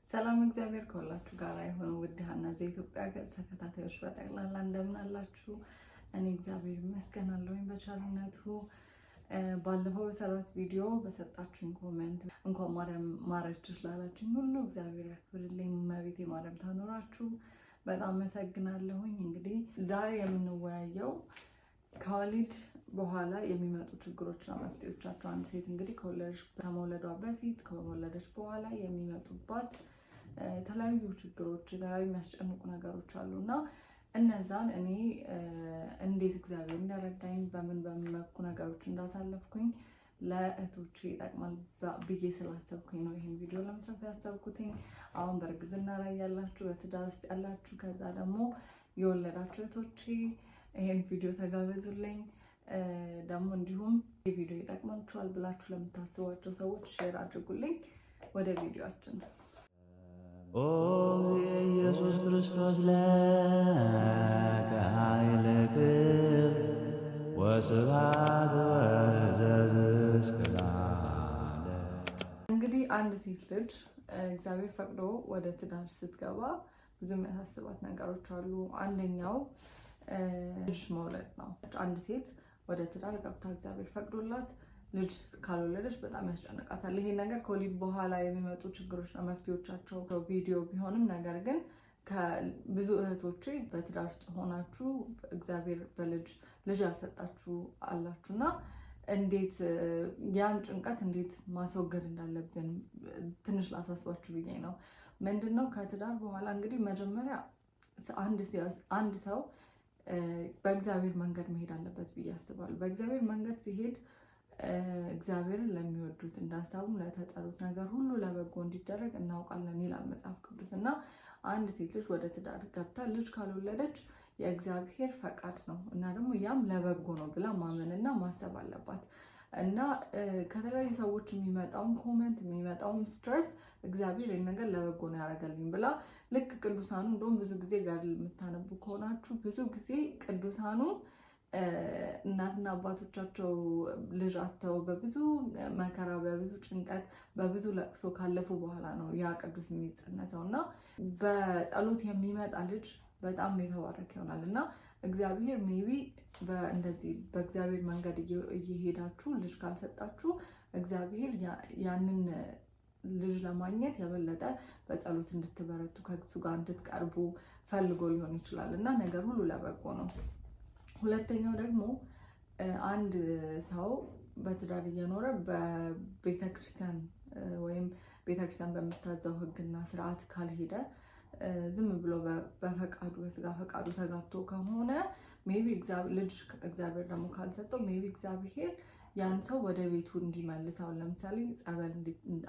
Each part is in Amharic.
ሰላም እግዚአብሔር ከሁላችሁ ጋር ይሁን። ውድ ሀና ዘኢትዮጵያ ገጽ ተከታታዮች በጠቅላላ እንደምን አላችሁ? እኔ እግዚአብሔር ይመስገን አለሁኝ በቸርነቱ። ባለፈው በሰራሁት ቪዲዮ በሰጣችሁኝ ኮሜንት እንኳን ማርያም ማረችሽ ላላችሁኝ ሁሉ እግዚአብሔር ያክብርልኝ፣ እመቤቴ ማርያም ታኖራችሁ። በጣም አመሰግናለሁኝ። እንግዲህ ዛሬ የምንወያየው ከወሊድ በኋላ የሚመጡ ችግሮችና መፍትሄዎቻቸው። አንድ ሴት እንግዲህ ከመውለዷ በፊት ከወለደች በኋላ የሚመጡባት የተለያዩ ችግሮች፣ የተለያዩ የሚያስጨንቁ ነገሮች አሉና እነዛን እኔ እንዴት እግዚአብሔር እንደረዳኝ በምን መልኩ ነገሮች እንዳሳለፍኩኝ ለእህቶቼ ይጠቅማል ብዬ ስላሰብኩኝ ነው ይህን ቪዲዮ ለመስራት ያሰብኩትኝ። አሁን በእርግዝና ላይ ያላችሁ፣ በትዳር ውስጥ ያላችሁ፣ ከዛ ደግሞ የወለዳችሁ እህቶቼ ይሄን ቪዲዮ ተጋበዙልኝ። ደግሞ እንዲሁም የቪዲዮ ይጠቅማችኋል ብላችሁ ለምታስቧቸው ሰዎች ሼር አድርጉልኝ። ወደ ቪዲዮአችን። ኦ ኢየሱስ ክርስቶስ ለከ ኃይለ ክብር ወስብሐት ወዘዝእስከ ለዓለም። እንግዲህ አንድ ሴት ልጅ እግዚአብሔር ፈቅዶ ወደ ትዳር ስትገባ ብዙ የሚያሳስባት ነገሮች አሉ። አንደኛው ልጅ መውለድ ነው። አንድ ሴት ወደ ትዳር ገብታ እግዚአብሔር ፈቅዶላት ልጅ ካልወለደች በጣም ያስጨንቃታል። ይሄ ነገር ከወሊድ በኋላ የሚመጡ ችግሮችና መፍትሄዎቻቸው ቪዲዮ ቢሆንም ነገር ግን ብዙ እህቶቼ በትዳር ውስጥ ሆናችሁ እግዚአብሔር ልጅ ያልሰጣችሁ አላችሁና እንዴት ያን ጭንቀት እንዴት ማስወገድ እንዳለብን ትንሽ ላሳስባችሁ ብዬ ነው። ምንድነው ከትዳር በኋላ እንግዲህ መጀመሪያ አንድ ሰው በእግዚአብሔር መንገድ መሄድ አለበት ብዬ አስባለሁ። በእግዚአብሔር መንገድ ሲሄድ እግዚአብሔርን ለሚወዱት እንዳሳቡም ለተጠሩት ነገር ሁሉ ለበጎ እንዲደረግ እናውቃለን ይላል መጽሐፍ ቅዱስ። እና አንድ ሴት ልጅ ወደ ትዳር ገብታ ልጅ ካልወለደች የእግዚአብሔር ፈቃድ ነው እና ደግሞ ያም ለበጎ ነው ብላ ማመንና ማሰብ አለባት። እና ከተለያዩ ሰዎች የሚመጣውን ኮመንት የሚመጣውን ስትረስ እግዚአብሔር ይህን ነገር ለበጎ ነው ያደረገልኝ ብላ ልክ ቅዱሳኑ እንደውም ብዙ ጊዜ ጋር የምታነቡ ከሆናችሁ ብዙ ጊዜ ቅዱሳኑ እናትና አባቶቻቸው ልጅ አጥተው በብዙ መከራ፣ በብዙ ጭንቀት፣ በብዙ ለቅሶ ካለፉ በኋላ ነው ያ ቅዱስ የሚጸነሰው እና በጸሎት የሚመጣ ልጅ በጣም የተባረከ ይሆናል። እና እግዚአብሔር ሜቢ እንደዚህ በእግዚአብሔር መንገድ እየሄዳችሁ ልጅ ካልሰጣችሁ እግዚአብሔር ያንን ልጅ ለማግኘት የበለጠ በጸሎት እንድትበረቱ ከእሱ ጋር እንድትቀርቡ ፈልጎ ሊሆን ይችላል እና ነገር ሁሉ ለበጎ ነው። ሁለተኛው ደግሞ አንድ ሰው በትዳር እየኖረ በቤተክርስቲያን ወይም ቤተክርስቲያን በምታዘው ሕግና ስርዓት ካልሄደ ዝም ብሎ በፈቃዱ በስጋ ፈቃዱ ተጋብቶ ከሆነ ሜቢ ልጅ እግዚአብሔር ደግሞ ካልሰጠው ሜቢ እግዚአብሔር ያን ሰው ወደ ቤቱ እንዲመልስ፣ አሁን ለምሳሌ ጸበል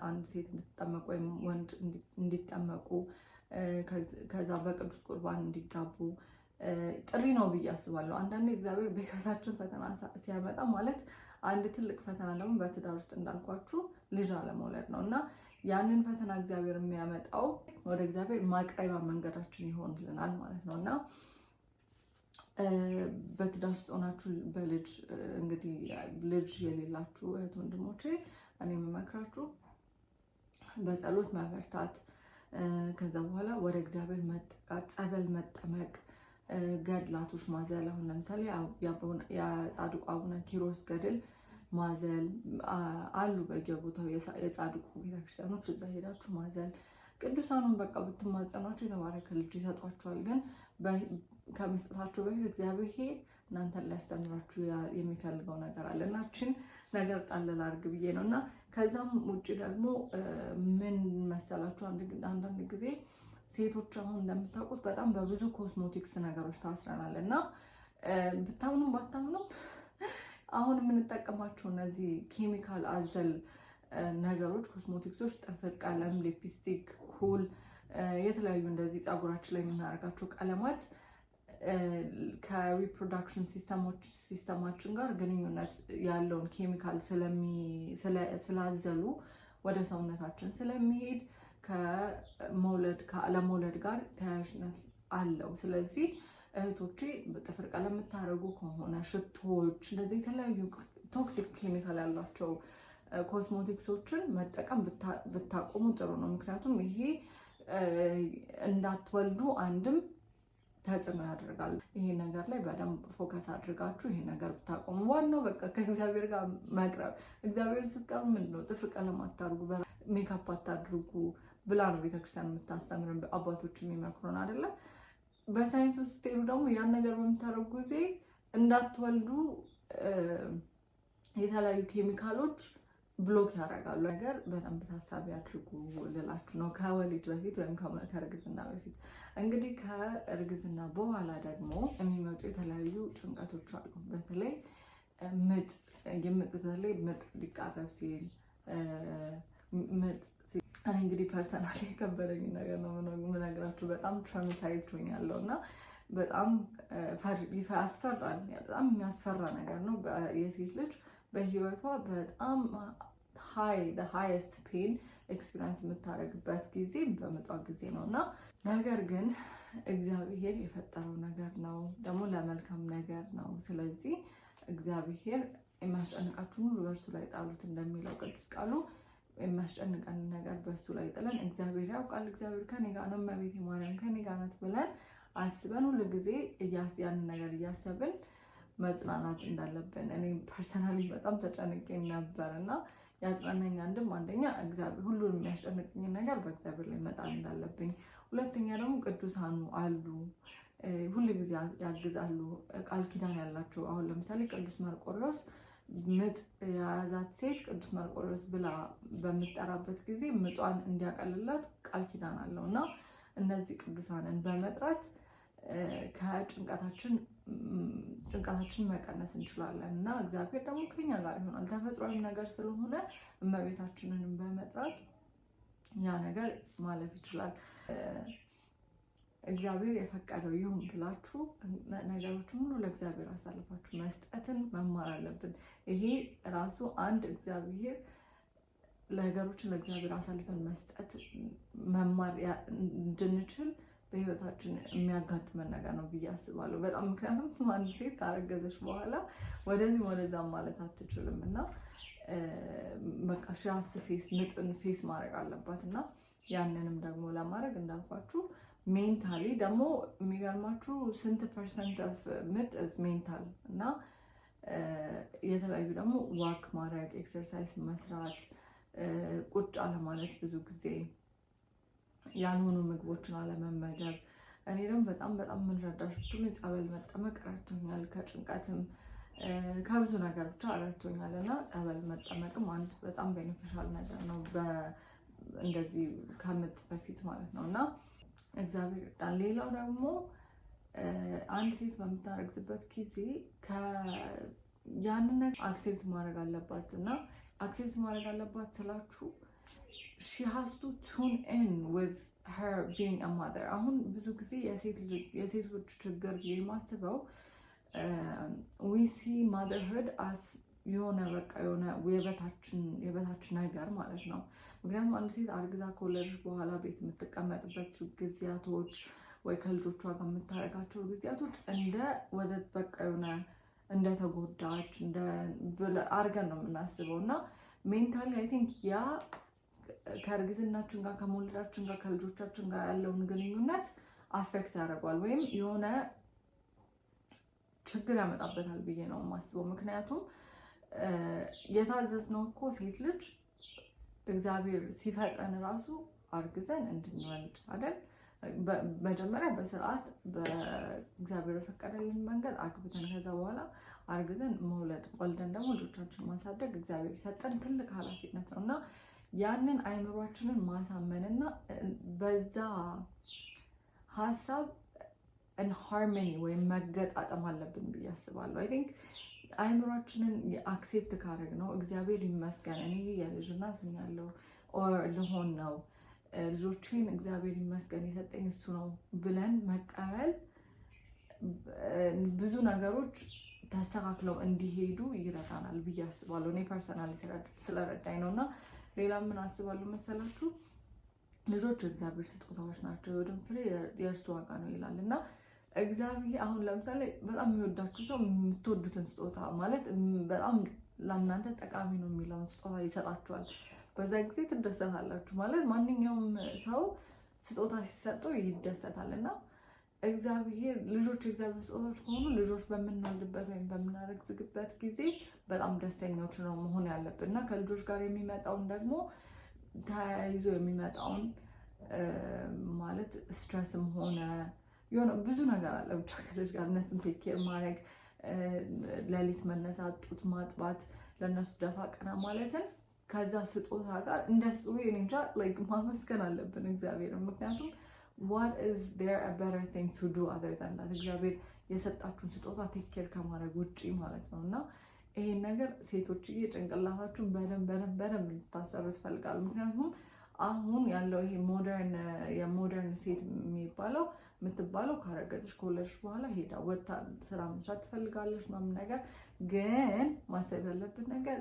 አንድ ሴት እንድትጠመቁ ወይም ወንድ እንዲጠመቁ ከዛ በቅዱስ ቁርባን እንዲጋቡ ጥሪ ነው ብዬ አስባለሁ። አንዳንዴ እግዚአብሔር በህይወታችን ፈተና ሲያመጣ ማለት አንድ ትልቅ ፈተና ደግሞ በትዳር ውስጥ እንዳልኳችሁ ልጅ አለመውለድ ነው እና ያንን ፈተና እግዚአብሔር የሚያመጣው ወደ እግዚአብሔር ማቅረቢያ መንገዳችን ይሆንልናል ማለት ነው እና በትዳር ውስጥ ሆናችሁ እንግዲህ ልጅ የሌላችሁ እህት ወንድሞቼ እኔ የምመክራችሁ በጸሎት መበርታት፣ ከዛ በኋላ ወደ እግዚአብሔር መጠቃት፣ ጸበል መጠመቅ፣ ገድላቶች ማዘል። አሁን ለምሳሌ የጻድቁ አቡነ ኪሮስ ገድል ማዘል አሉ በየቦታው የጻድቁ ቤተክርስቲያኖች፣ እዛ ሄዳችሁ ማዘል። ቅዱሳኑን በቃ ብትማጸኗቸው የተባረከ ልጅ ይሰጧቸዋል። ግን ከመስጠታቸው በፊት እግዚአብሔር እናንተን ሊያስተምራችሁ የሚፈልገው ነገር አለ እና እችን ነገር ጣለል አድርግ ብዬ ነው። እና ከዛም ውጭ ደግሞ ምን መሰላችሁ፣ አንዳንድ ጊዜ ሴቶች አሁን እንደምታውቁት በጣም በብዙ ኮስሞቲክስ ነገሮች ታስረናል እና ብታምኑም ባታምኑም አሁን የምንጠቀማቸው እነዚህ ኬሚካል አዘል ነገሮች ኮስሞቲክሶች፣ ጥፍር ቀለም፣ ሊፕስቲክ፣ ኩል፣ የተለያዩ እንደዚህ ፀጉራችን ላይ የምናደርጋቸው ቀለማት ከሪፕሮዳክሽን ሲስተማችን ጋር ግንኙነት ያለውን ኬሚካል ስላዘሉ ወደ ሰውነታችን ስለሚሄድ ከአለመውለድ ጋር ተያያዥነት አለው። ስለዚህ እህቶቼ ጥፍር ቀለም የምታደርጉ ከሆነ ሽቶዎች፣ እንደዚህ የተለያዩ ቶክሲክ ኬሚካል ያላቸው ኮስሞቲክሶችን መጠቀም ብታቆሙ ጥሩ ነው። ምክንያቱም ይሄ እንዳትወልዱ አንድም ተጽዕኖ ያደርጋል። ይሄ ነገር ላይ በደንብ ፎከስ አድርጋችሁ ይሄ ነገር ብታቆሙ። ዋናው በቃ ከእግዚአብሔር ጋር መቅረብ። እግዚአብሔር ስትቀርቡ ምንድነው ጥፍር ቀለም አታድርጉ፣ ሜካፕ አታድርጉ ብላ ነው ቤተክርስቲያን የምታስተምርን፣ አባቶች የሚመክሩን አይደለ? በሳይንስ ውስጥ ስትሄዱ ደግሞ ያን ነገር በምታደርጉ ጊዜ እንዳትወልዱ የተለያዩ ኬሚካሎች ብሎክ ያደርጋሉ። ነገር በደንብ ታሳቢ አድርጉ ልላችሁ ነው፣ ከወሊድ በፊት ወይም ከእርግዝና በፊት። እንግዲህ ከእርግዝና በኋላ ደግሞ የሚመጡ የተለያዩ ጭንቀቶች አሉ። በተለይ በተለይ ምጥ ሊቃረብ ሲል እኔ እንግዲህ ፐርሰናል የከበደኝ ነገር ነው የምነግራችሁ። በጣም ትራውማታይዝድ ሆኛለሁ እና በጣም ያስፈራል። በጣም የሚያስፈራ ነገር ነው። የሴት ልጅ በህይወቷ በጣም ሃይስት ፔን ኤክስፒሪንስ የምታደርግበት ጊዜ በምጧ ጊዜ ነው እና ነገር ግን እግዚአብሔር የፈጠረው ነገር ነው፣ ደግሞ ለመልካም ነገር ነው። ስለዚህ እግዚአብሔር የሚያስጨንቃችሁን ሁሉ በእርሱ ላይ ጣሉት እንደሚለው ቅዱስ ቃሉ፣ የሚያስጨንቀን ነገር በእሱ ላይ ጥለን እግዚአብሔር ያውቃል፣ እግዚአብሔር ከኔ ጋር ነው፣ እመቤቴ ማርያም ከኔ ጋር ናት ብለን አስበን ሁሉ ጊዜ ያንን ነገር እያሰብን መጽናናት እንዳለብን እኔ ፐርሰናሊ በጣም ተጨንቄ ነበር እና ያጽናናኝ አንደኛ እግዚአብሔር ሁሉንም የሚያስጨንቅኝን ነገር በእግዚአብሔር ላይ መጣል እንዳለብኝ፣ ሁለተኛ ደግሞ ቅዱሳኑ አሉ ሁሉ ጊዜ ያግዛሉ፣ ቃል ኪዳን ያላቸው። አሁን ለምሳሌ ቅዱስ መርቆሬዎስ ምጥ የያዛት ሴት ቅዱስ መርቆሬዎስ ብላ በምትጠራበት ጊዜ ምጧን እንዲያቀልላት ቃል ኪዳን አለው እና እነዚህ ቅዱሳንን በመጥራት ጭንቀታችን መቀነስ እንችላለን እና እግዚአብሔር ደግሞ ከኛ ጋር ይሆናል። ተፈጥሯዊ ነገር ስለሆነ እመቤታችንንም በመጥራት ያ ነገር ማለፍ ይችላል። እግዚአብሔር የፈቀደው ይሁን ብላችሁ ነገሮችን ሁሉ ለእግዚአብሔር አሳልፋችሁ መስጠትን መማር አለብን። ይሄ ራሱ አንድ እግዚአብሔር ነገሮችን ለእግዚአብሔር አሳልፈን መስጠት መማር እንድንችል በህይወታችን የሚያጋጥመን ነገር ነው ብዬ አስባለሁ። በጣም ምክንያቱም አንድ ሴት ካረገዘች በኋላ ወደዚህም ወደዛም ማለት አትችልም እና በቃ ሻስት ምጥን ፌስ ማድረግ አለባት እና ያንንም ደግሞ ለማድረግ እንዳልኳችሁ ሜንታሊ ደግሞ የሚገርማችሁ ስንት ፐርሰንት ኦፍ ምጥ ሜንታል እና የተለያዩ ደግሞ ዋክ ማድረግ፣ ኤክሰርሳይዝ መስራት፣ ቁጭ አለማለት፣ ብዙ ጊዜ ያልሆኑ ምግቦችን አለመመገብ። እኔ ደግሞ በጣም የምንረዳሽ ብትሉ ጸበል መጠመቅ ረድቶኛል። ከጭንቀትም ከብዙ ነገር ብቻ ረድቶኛል እና ጸበል መጠመቅም አንድ በጣም ቤኔፊሻል ነገር ነው፣ እንደዚህ ከምጥ በፊት ማለት ነው እና እግዚአብሔር ይርዳን። ሌላው ደግሞ አንድ ሴት በምታረግዝበት ጊዜ ያንን ነገር አክሴፕት ማድረግ አለባት እና አክሴፕት ማድረግ አለባት ስላችሁ she has to tune in with her being a mother። አሁን ብዙ ጊዜ የሴቶች ችግር የማስበው we see motherhood as የሆነ የበታችን ነገር ማለት ነው። ምክንያቱም አንድ ሴት አርግዛ ከወለደች በኋላ ቤት የምትቀመጥበት ጊዜያቶች ወይ ከልጆቿ ጋር የምታደርጋቸው ጊዜያቶች እንደተጎዳች አርገን ነው የምናስበው እና ሜንታሊ አይ ቲንክ ያ ከእርግዝናችን ጋር ከመውለዳችን ጋር ከልጆቻችን ጋር ያለውን ግንኙነት አፌክት ያደርጓል ወይም የሆነ ችግር ያመጣበታል ብዬ ነው የማስበው። ምክንያቱም የታዘዝነው እኮ ሴት ልጅ እግዚአብሔር ሲፈጥረን ራሱ አርግዘን እንድንወልድ አይደል? መጀመሪያ በስርዓት በእግዚአብሔር የፈቀደልን መንገድ አግብተን ከዛ በኋላ አርግዘን መውለድ፣ ወልደን ደግሞ ልጆቻችን ማሳደግ እግዚአብሔር የሰጠን ትልቅ ኃላፊነት ነው እና ያንን አይምሯችንን ማሳመንና በዛ ሀሳብ ሃርሞኒ ወይም መገጣጠም አለብን ብዬ አስባለሁ። አይ ቲንክ አይምሯችንን አክሴፕት ካረግ ነው እግዚአብሔር ይመስገን እኔ የልጅ እናት ሆኛለሁ ልሆን ነው ልጆችን እግዚአብሔር ይመስገን የሰጠኝ እሱ ነው ብለን መቀበል ብዙ ነገሮች ተስተካክለው እንዲሄዱ ይረዳናል ብዬ አስባለሁ። እኔ ፐርሰናሊ ስለረዳኝ ነው እና ሌላ ምን አስባለሁ መሰላችሁ? ልጆች እግዚአብሔር ስጦታዎች ናቸው፣ የወደም ፍሬ የእርሱ ዋጋ ነው ይላል እና እግዚአብሔር አሁን ለምሳሌ በጣም የሚወዳችሁ ሰው የምትወዱትን ስጦታ ማለት በጣም ለእናንተ ጠቃሚ ነው የሚለውን ስጦታ ይሰጣችኋል። በዛ ጊዜ ትደሰታላችሁ። ማለት ማንኛውም ሰው ስጦታ ሲሰጠው ይደሰታልና እግዚአብሔር ልጆች እግዚአብሔር ስጦታዎች ከሆኑ ልጆች በምንወልድበት ወይም በምናረግዝበት ጊዜ በጣም ደስተኞች ነው መሆን ያለብን እና ከልጆች ጋር የሚመጣውን ደግሞ ተያይዞ የሚመጣውን ማለት ስትረስም ሆነ የሆነ ብዙ ነገር አለ ብቻ ከልጅ ጋር እነሱን ቴክ ኬር ማድረግ ሌሊት መነሳት ጡት ማጥባት ለነሱ ደፋ ቀና ማለትን ከዛ ስጦታ ጋር እንደሱ እንጃ ላይክ ማመስገን አለብን እግዚአብሔርን ምክንያቱም what is there a better thing to do other than that እግዚአብሔር የሰጣችሁን ስጦታ ቴክ ኬር ከማድረግ ውጪ ማለት ነውና ይሄን ነገር ሴቶችዬ ጭንቅላታችሁን በደንብ እንድታሰሩ ትፈልጋለሁ ምክንያቱም አሁን ያለው ይሄ የሞደርን ሴት የሚባለው የምትባለው ካረገዝሽ ከወለድሽ በኋላ ሄዳ ወጣ ስራ መስራት ትፈልጋለች ምናምን ነገር ግን ማሰብ ያለብን ነገር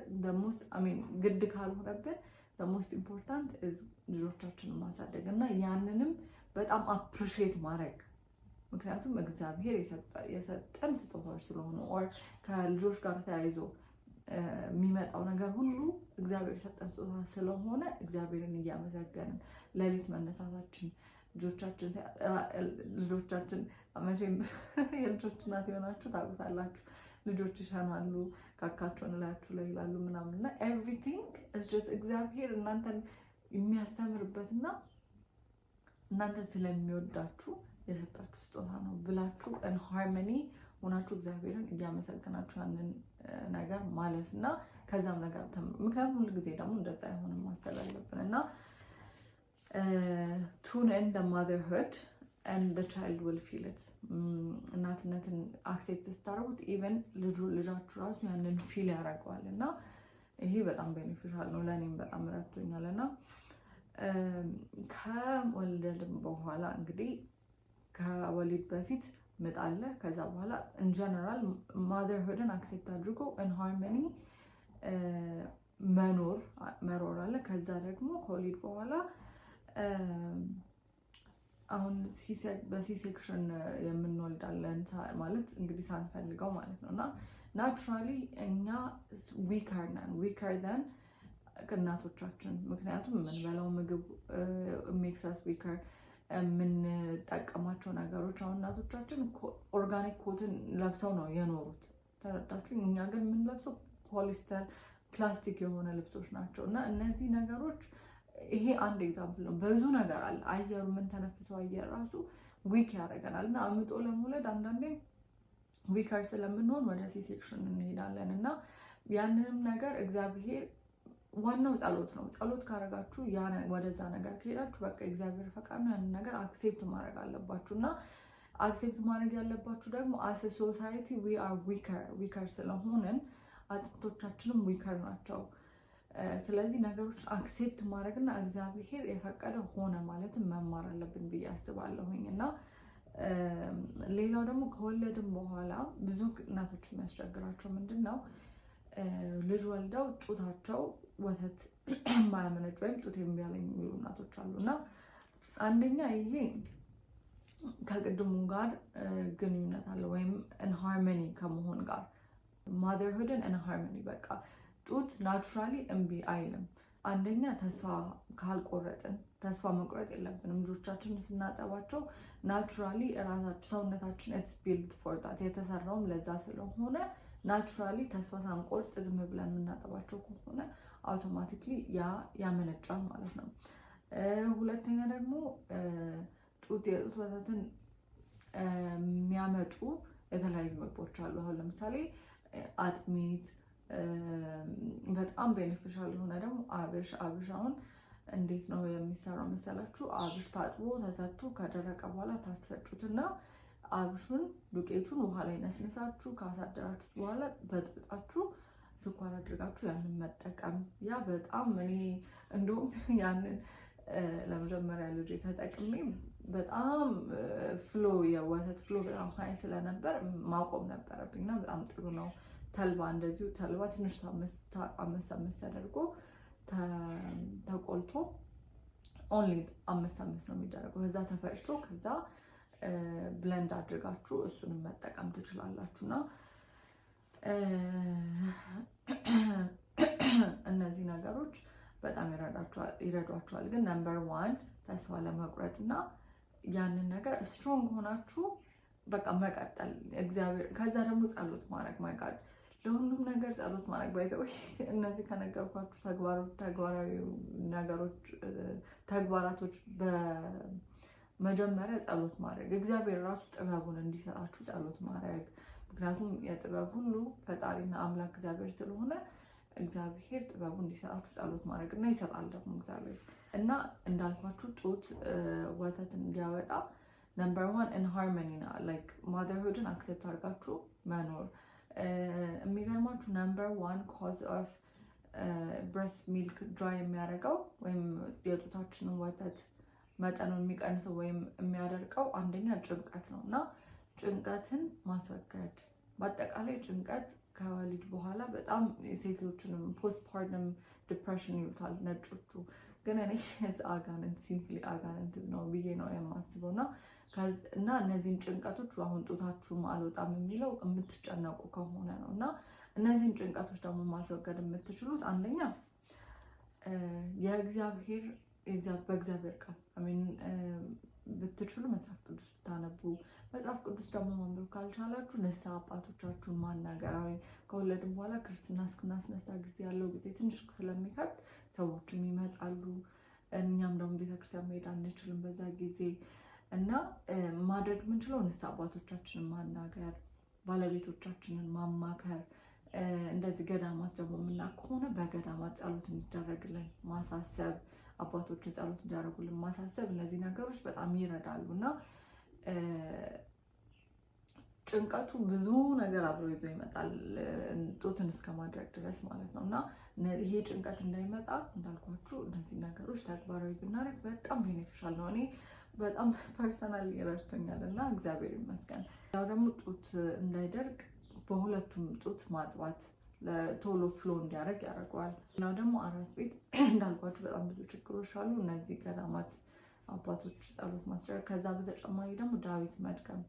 ግድ ካልሆነብን the most important is ልጆቻችንን ማሳደግ እና ያንንም በጣም አፕሪሺየት ማድረግ ምክንያቱም እግዚአብሔር የሰጠን ስጦታዎች ስለሆኑ ኦር ከልጆች ጋር ተያይዞ የሚመጣው ነገር ሁሉ እግዚአብሔር የሰጠን ስጦታ ስለሆነ እግዚአብሔርን እያመሰገንን ሌሊት መነሳታችን ልጆቻችን መቼም የልጆች እናት የሆናችሁ ታውቁታላችሁ ልጆች ይሸናሉ ካካቸውን ላያችሁ ላይ ይላሉ ምናምን እና ኤቭሪቲንግ ኢዝ ጀስት እግዚአብሔር እናንተን የሚያስተምርበትና እናንተን ስለሚወዳችሁ የሰጣችሁ ስጦታ ነው ብላችሁ in harmony ሆናችሁ እግዚአብሔርን እያመሰገናችሁ ያንን ነገር ማለፍና ከዛም ነገር ምክንያቱም ሁሉ ጊዜ ደግሞ እንደዛ አይሆንም ማሰብ ያለብን እና tune in the motherhood and the child will feel it እናትነትን አክሴፕት ስታደርጉት ኢቨን ልጃችሁ ራሱ ያንን ፊል ያደርገዋል እና ይሄ በጣም ቤኔፊሻል ነው ለእኔም በጣም ረድቶኛል እና ከወለድን በኋላ እንግዲህ ከወሊድ በፊት ምጥ አለ ከዛ በኋላ ኢን ጀነራል ማዘርሁድን አክሴፕት አድርጎ ኢን ሃርመኒ መኖር አለ ከዛ ደግሞ ከወሊድ በኋላ አሁን በሲ-ሴክሽን የምንወልዳለን ማለት እንግዲህ ሳንፈልገው ማለት ነው እና ናቹራሊ እኛ ዊከር ዘን እናቶቻችን ምክንያቱም የምንበላው ምግብ ሜክስ አስ ዊከር የምንጠቀማቸው ነገሮች አሁን እናቶቻችን ኦርጋኒክ ኮትን ለብሰው ነው የኖሩት ተረዳችሁ እኛ ግን የምንለብሰው ፖሊስተር ፕላስቲክ የሆነ ልብሶች ናቸው እና እነዚህ ነገሮች ይሄ አንድ ኤግዛምፕል ነው ብዙ ነገር አለ አየሩ የምንተነፍሰው አየር ራሱ ዊክ ያደርገናል እና አምጦ ለመውለድ አንዳንዴ ዊከር ስለምንሆን ወደ ሲ-ሴክሽን እንሄዳለን እና ያንንም ነገር እግዚአብሔር ዋናው ጸሎት ነው ጸሎት ካረጋችሁ ወደዛ ነገር ከሄዳችሁ በቃ እግዚአብሔር ፈቃድ ነው ያንን ነገር አክሴፕት ማድረግ አለባችሁ እና አክሴፕት ማድረግ ያለባችሁ ደግሞ አስ ሶሳይቲ ዊ አር ዊከር ስለሆንን አጥንቶቻችንም ዊከር ናቸው ስለዚህ ነገሮች አክሴፕት ማድረግና እግዚአብሔር የፈቀደ ሆነ ማለትም መማር አለብን ብዬ አስባለሁኝ እና ሌላው ደግሞ ከወለድን በኋላ ብዙ እናቶች የሚያስቸግራቸው ምንድነው ልጅ ወልደው ጡታቸው ወተት ማያመነጭ ወይም ጡት የሚያለኝ የሚሉ እናቶች አሉና አንደኛ ይሄ ከቅድሙ ጋር ግንኙነት አለ ወይም ኢን ሃርመኒ ከመሆን ጋር ማዘርሁድን ኢን ሃርመኒ በቃ ጡት ናቹራሊ እምቢ አይልም አንደኛ ተስፋ ካልቆረጥን ተስፋ መቁረጥ የለብንም ልጆቻችንን ስናጠባቸው ናቹራሊ ራሳችን ሰውነታችን ኢትስ ቢልድ ፎር ዳት የተሰራውም ለዛ ስለሆነ ናቹራሊ ተስፋ ሳንቆርጥ ዝም ብለን የምናጠባቸው ከሆነ አውቶማቲክሊ ያመነጫል ማለት ነው ሁለተኛ ደግሞ የጡት ወተትን የሚያመጡ የተለያዩ ምግቦች አሉ አሁን ለምሳሌ አጥሚት በጣም ቤኔፊሻል የሆነ ደግሞ አብሽ አሁን እንዴት ነው የሚሰራው መሰላችሁ አብሽ ታጥቦ ተሰጥቶ ከደረቀ በኋላ ታስፈጩትና አብሹን ዱቄቱን ውሃ ላይ ነስንሳችሁ ካሳደራችሁት በኋላ በጥብጣችሁ ስኳር አድርጋችሁ ያንን መጠቀም ያ በጣም እኔ እንደውም ያንን ለመጀመሪያ ልጅ ተጠቅሜ በጣም የወተት ፍሎ በጣም ሃይ ስለነበር ማቆም ነበረብኝና በጣም ጥሩ ነው ተልባ እንደዚሁ ተልባ ትንሽ አምስት ተደርጎ ተቆልቶ ኦንሊ አምስት ነው የሚደረገው ከዛ ተፈጭቶ ከዛ ብለንድ አድርጋችሁ እሱንም መጠቀም ትችላላችሁና እነዚህ ነገሮች በጣም ይረዷቸዋል ግን ነምበር 1 ተስፋ ለመቁረጥና ያንን ነገር ስትሮንግ ሆናችሁ በቃ መቀጠል እግዚአብሔር። ከዛ ደግሞ ጸሎት ማድረግ ማይጋድ ለሁሉም ነገር ጸሎት ማድረግ ባይተው እነዚህ ከነገርኳችሁ ተግባራዊ ነገሮች ተግባራቶች በመጀመሪያ ጸሎት ማድረግ እግዚአብሔር ራሱ ጥበቡን እንዲሰጣችሁ ጸሎት ማድረግ። ምክንያቱም የጥበብ ሁሉ ፈጣሪና አምላክ እግዚአብሔር ስለሆነ እግዚአብሔር ጥበቡን እንዲሰጣችሁ ጸሎት ማድረግ እና ይሰጣል ደግሞ እግዚአብሔር። እና እንዳልኳችሁ ጡት ወተትን እንዲያወጣ ነምበር 1 ኢን ሃርመኒ ና ላይክ ማዘርሁድን አክሴፕት አድርጋችሁ መኖር። የሚገርማችሁ ነምበር 1 ኮዝ ኦፍ ብሬስት ሚልክ ድራይ የሚያደርገው ወይም የጡታችንን ወተት መጠኑን የሚቀንሰው ወይም የሚያደርቀው አንደኛ ጭንቀት ነው እና ጭንቀትን ማስወገድ። በአጠቃላይ ጭንቀት ከወሊድ በኋላ በጣም የሴቶችንም ፖስትፓርተም ዲፕሬሽን ይሉታል ነጮቹ፣ ግን እኔ አጋንንት ሲምፕሊ አጋንንት ነው ብዬ ነው የማስበው። እና እነዚህን ጭንቀቶች አሁን ጡታችሁም አልወጣም የሚለው የምትጨነቁ ከሆነ ነው። እና እነዚህን ጭንቀቶች ደግሞ ማስወገድ የምትችሉት አንደኛ በእግዚአብሔር ቃል ብትችሉ መጽሐፍ ቅዱስ ብታነቡ፣ መጽሐፍ ቅዱስ ደግሞ ማንበብ ካልቻላችሁ ንስሐ አባቶቻችሁን ማናገር። ከወለድን በኋላ ክርስትና እስክናስነሳ ጊዜ ያለው ጊዜ ትንሽ ስለሚከብድ ሰዎችም ይመጣሉ፣ እኛም ደግሞ ቤተክርስቲያን መሄድ አንችልም በዛ ጊዜ እና ማድረግ የምንችለው ንስሐ አባቶቻችንን ማናገር፣ ባለቤቶቻችንን ማማከር። እንደዚህ ገዳማት ደግሞ የምናውቅ ከሆነ በገዳማት ጸሎት እንዲደረግልን ማሳሰብ፣ አባቶችን ጸሎት እንዲያደርጉልን ማሳሰብ። እነዚህ ነገሮች በጣም ይረዳሉ እና ጭንቀቱ ብዙ ነገር አብሮ ይዞ ይመጣል ጡትን እስከ ማድረግ ድረስ ማለት ነው። እና ይሄ ጭንቀት እንዳይመጣ እንዳልኳችሁ እነዚህ ነገሮች ተግባራዊ ብናደርግ በጣም ቤኔፊሻል ነው። እኔ በጣም ፐርሰናል ይረድቶኛል እና እግዚአብሔር ይመስገን። ያው ደግሞ ጡት እንዳይደርቅ በሁለቱም ጡት ማጥባት ለቶሎ ፍሎ እንዲያደርግ ያደርገዋል። ሌላው ደግሞ አራስ ቤት እንዳልኳችሁ በጣም ብዙ ችግሮች አሉ። እነዚህ ገዳማት አባቶች ጸሎት ማስደረግ፣ ከዛ በተጨማሪ ደግሞ ዳዊት መድገም።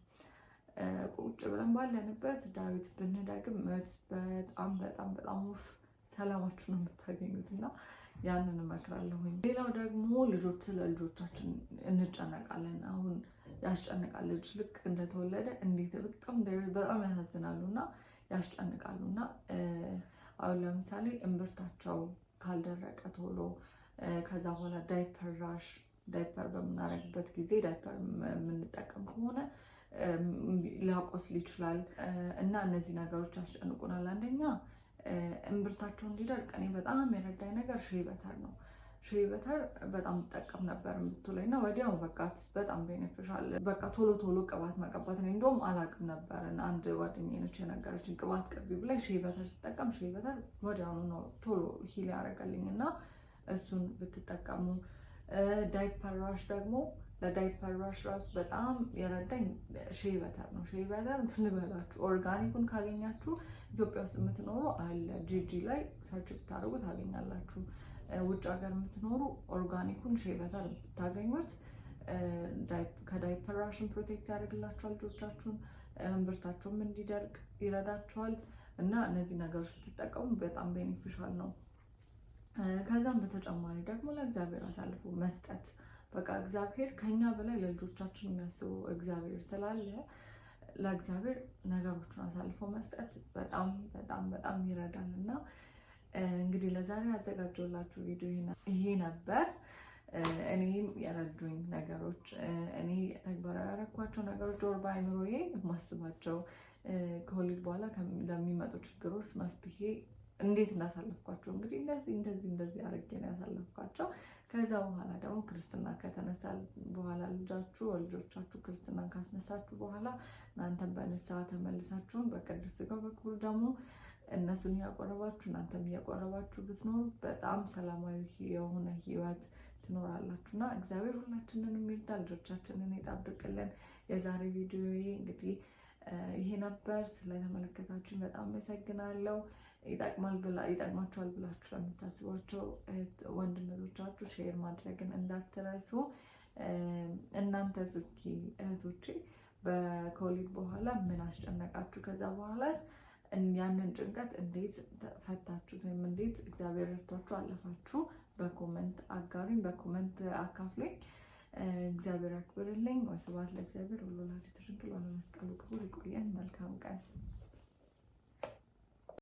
ቁጭ ብለን ባለንበት ዳዊት ብንደግም በጣም በጣም በጣም ውፍ ሰላማችሁ ነው የምታገኙት እና ያንን እመክራለሁኝ። ሌላው ደግሞ ልጆች ስለ ልጆቻችን እንጨነቃለን። አሁን ያስጨንቃል። ልጅ ልክ እንደተወለደ እንዴት በጣም ያሳዝናሉ እና ያስጨንቃሉ እና አሁን ለምሳሌ እምብርታቸው ካልደረቀ ቶሎ ከዛ በኋላ ዳይፐር በምናደርግበት ጊዜ ዳይፐር የምንጠቀም ከሆነ ሊያቆስል ይችላል እና እነዚህ ነገሮች ያስጨንቁናል። አንደኛ እምብርታቸው እንዲደርቅ እኔ በጣም የረዳኝ ነገር ሼህ በተር ነው። ሼህ በተር በጣም ጠቀም ነበር የምትለኝ እና ወዲያው በቃ በጣም ቤኔፊሻል በቃ ቶሎ ቅባት መቀባት። እኔ እንደውም አላቅም ነበር። አንድ ጓደኛዬ ነች የነገረችኝ ቅባት ቀቢ ብላኝ ሼህ በተር ስጠቀም ሼህ በተር ወዲያውኑ ነው ቶሎ ሂል ያደረገልኝ እና እሱን ብትጠቀሙ። ዳይፐር ራሽ ደግሞ ለዳይፐር ራሽ ራሱ በጣም የረዳኝ ሼህ በተር ነው። ሼህ በተር ልበላችሁ ኦርጋኒኩን ካገኛችሁ ኢትዮጵያ ውስጥ የምትኖሩ አለ ጂጂ ላይ ሰርች ብታደርጉ ታገኛላችሁ። ውጭ ሀገር የምትኖሩ ኦርጋኒኩን ሼህ በተር ብታገኙት ከዳይፐር ራሽን ፕሮቴክት ያደርግላችኋል። ልጆቻችሁን እምብርታቸውም እንዲደርቅ ይረዳችኋል እና እነዚህ ነገሮች ብትጠቀሙ በጣም ቤኔፊሻል ነው። ከዛም በተጨማሪ ደግሞ ለእግዚአብሔር አሳልፎ መስጠት። በቃ እግዚአብሔር ከኛ በላይ ለልጆቻችን የሚያስበው እግዚአብሔር ስላለ ለእግዚአብሔር ነገሮችን አሳልፎ መስጠት በጣም በጣም በጣም ይረዳል እና እንግዲህ ለዛሬ ያዘጋጀሁላችሁ ቪዲዮ ይሄ ነበር። እኔም የረዱኝ ነገሮች እኔ ተግባራዊ ያደረኳቸው ነገሮች ወር በአይምሮዬ የማስባቸው ከወሊድ በኋላ ለሚመጡ ችግሮች መፍትሄ እንዴት እንዳሳለፍኳቸው እንግዲህ እንደዚህ አድርጌ ነው ያሳለፍኳቸው። ከዛ በኋላ ደግሞ ክርስትና ከተነሳ በኋላ ልጆቻችሁ ክርስትናን ካስነሳችሁ በኋላ እናንተም በንስሐ ተመልሳችሁን በቅዱስ ሥጋው በክቡር ደግሞ እነሱን እያቆረባችሁ እናንተም እያቆረባችሁ ብትኖሩ በጣም ሰላማዊ የሆነ ህይወት ትኖራላችሁና እግዚአብሔር ሁላችንን ይርዳ፣ ልጆቻችንን ይጠብቅልን። የዛሬ ቪዲዮ እንግዲህ ይሄ ነበር። ስለተመለከታችሁ በጣም አመሰግናለሁ። ይጠቅማችኋል ብላችሁ ለምታስቧቸው ወንድሞቻችሁ ሼር ማድረግን እንዳትረሱ። እናንተስ እስኪ እህቶቼ ከወሊድ በኋላ ምን አስጨነቃችሁ? ከዛ በኋላስ ያንን ጭንቀት እንዴት ፈታችሁት? ወይም እንዴት እግዚአብሔር ረድቷችሁ አለፋችሁ? በኮመንት አጋሩኝ፣ በኮመንት አካፍሉኝ። እግዚአብሔር ያክብርልኝ። ወስብሐት ለእግዚአብሔር ወለወላዲቱ ድንግል ወለመስቀሉ ክቡር። ይቆየን። መልካም ቀን